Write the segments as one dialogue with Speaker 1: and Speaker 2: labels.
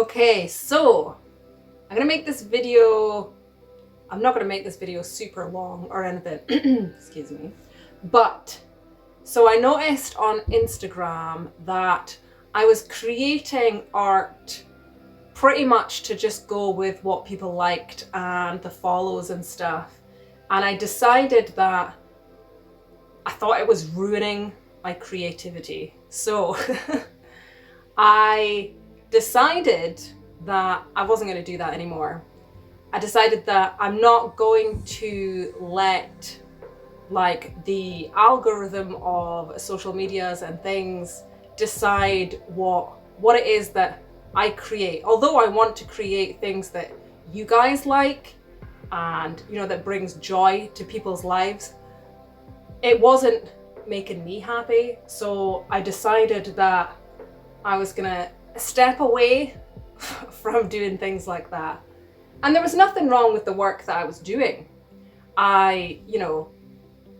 Speaker 1: Okay, so I'm gonna make this video. I'm not gonna make this video super long or anything. Excuse me. But so I noticed on Instagram that I was creating art pretty much to just go with what people liked and the follows and stuff. And I decided that I thought it was ruining my creativity. So I decided that I wasn't going to do that anymore. I decided that I'm not going to let like the algorithm of social medias and things decide what it is that I create. Although I want to create things that you guys like and that brings joy to people's lives, it wasn't making me happy. So I decided that I was gonna step away from doing things like that. And there was nothing wrong with the work that I was doing. I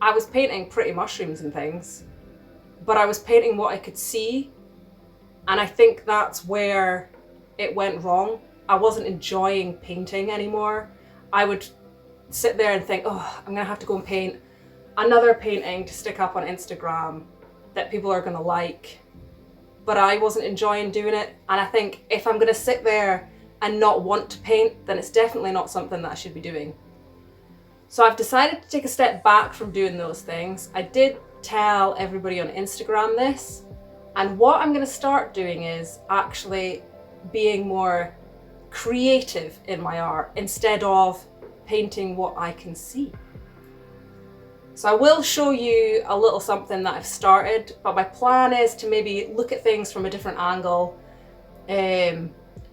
Speaker 1: was painting pretty mushrooms and things, but I was painting what I could see. And I think that's where it went wrong. I wasn't enjoying painting anymore. I would sit there and think, oh, I'm gonna have to go and paint another painting to stick up on Instagram that people are gonna like. But I wasn't enjoying doing it. And I think if I'm gonna sit there and not want to paint, then it's definitely not something that I should be doing. So I've decided to take a step back from doing those things. I did tell everybody on Instagram this, and what I'm gonna start doing is actually being more creative in my art instead of painting what I can see. So I will show you a little something that I've started, but my plan is to maybe look at things from a different angle.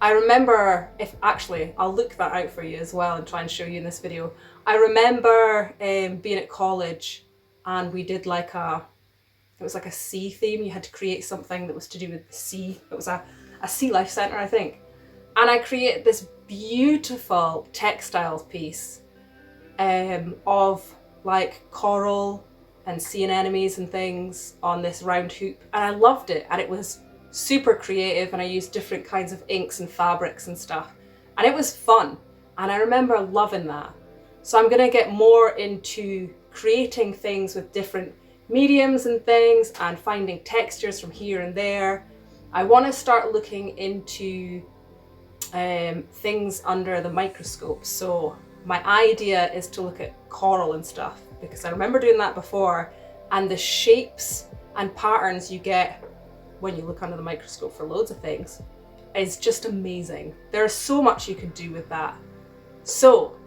Speaker 1: I remember, I'll look that out for you as well and try and show you in this video. I remember being at college and we did it was like a sea theme. You had to create something that was to do with the sea. It was a sea life centre, I think. And I created this beautiful textiles piece of like coral and sea anemones and things on this round hoop. And I loved it. And it was super creative, and I used different kinds of inks and fabrics and stuff. And it was fun. And I remember loving that. So I'm gonna get more into creating things with different mediums and things and finding textures from here and there. I want to start looking into things under the microscope. So my idea is to look at coral and stuff, because I remember doing that before, and the shapes and patterns you get when you look under the microscope for loads of things is just amazing. There's so much you could do with that. So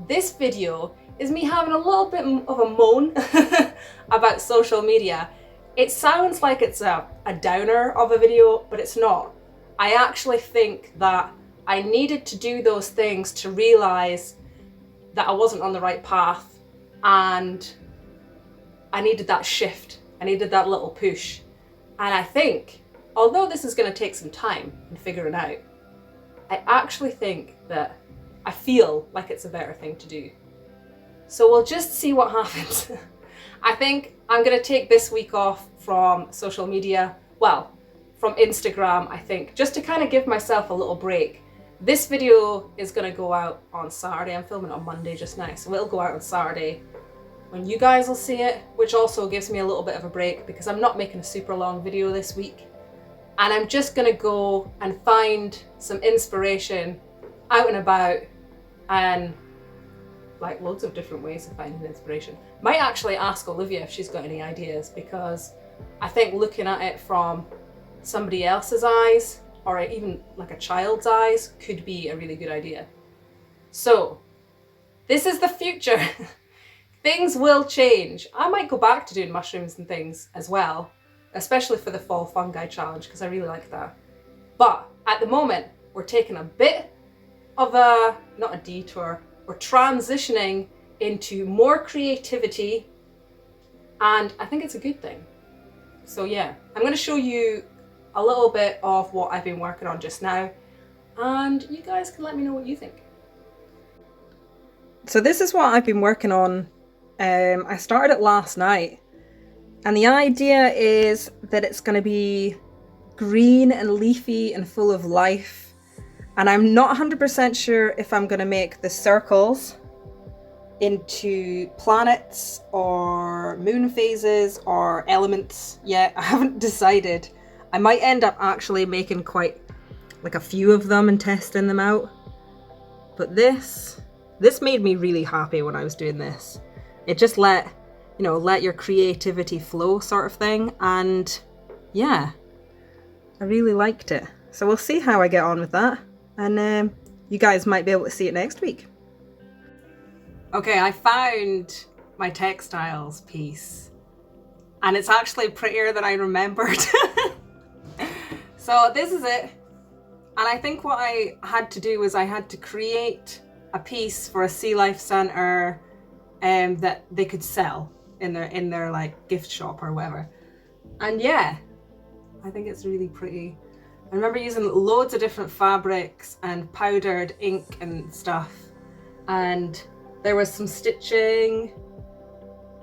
Speaker 1: this video is me having a little bit of a moan about social media. It sounds like it's a downer of a video, but it's not. I actually think that I needed to do those things to realize that I wasn't on the right path, and I needed that shift. I needed that little push. And I think, although this is going to take some time in figuring out, I actually think that I feel like it's a better thing to do. So we'll just see what happens. I think I'm going to take this week off from social media, well, from Instagram, I think, just to kind of give myself a little break. This video is going to go out on Saturday. I'm filming it on Monday just now, so it'll go out on Saturday when you guys will see it, which also gives me a little bit of a break because I'm not making a super long video this week. And I'm just going to go and find some inspiration out and about, and like loads of different ways of finding inspiration. Might actually ask Olivia if she's got any ideas, because I think looking at it from somebody else's eyes, or even like a child's eyes, could be a really good idea. So this is the future. Things will change. I might go back to doing mushrooms and things as well, especially for the fall fungi challenge, because I really like that. But at the moment, we're taking a bit of not a detour, we're transitioning into more creativity, and I think it's a good thing. So yeah, I'm going to show you a little bit of what I've been working on just now, and you guys can let me know what you think. So this is what I've been working on. I started it last night, and the idea is that it's going to be green and leafy and full of life, And I'm not 100% sure if I'm going to make the circles into planets or moon phases or elements yet. I haven't decided. I might end up actually making quite like a few of them and testing them out. But this made me really happy when I was doing this. It just let your creativity flow sort of thing. And yeah, I really liked it. So we'll see how I get on with that. And you guys might be able to see it next week. Okay, I found my textiles piece. And it's actually prettier than I remembered. So this is it. And I think what I had to do was I had to create a piece for a Sea Life Centre that they could sell in their like gift shop or whatever. And yeah, I think it's really pretty. I remember using loads of different fabrics and powdered ink and stuff. And there was some stitching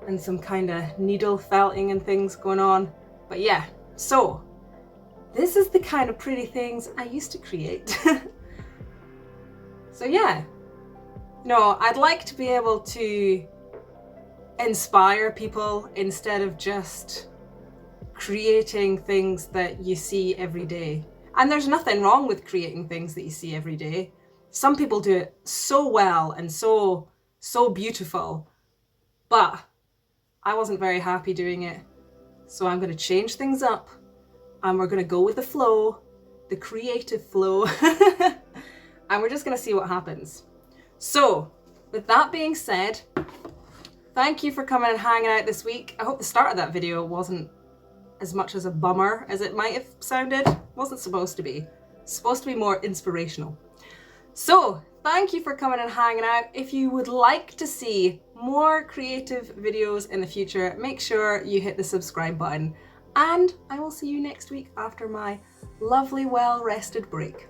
Speaker 1: and some kind of needle felting and things going on. But yeah, so this is the kind of pretty things I used to create. So yeah, I'd like to be able to inspire people instead of just creating things that you see every day. And there's nothing wrong with creating things that you see every day. Some people do it so well and so beautiful, but I wasn't very happy doing it. So I'm going to change things up and we're going to go with the flow, the creative flow, and we're just going to see what happens. So with that being said, thank you for coming and hanging out this week. I hope the start of that video wasn't as much as a bummer as it might have sounded. Wasn't supposed to be. It's supposed to be more inspirational. So thank you for coming and hanging out. If you would like to see more creative videos in the future, make sure you hit the subscribe button. And I will see you next week after my lovely, well-rested break.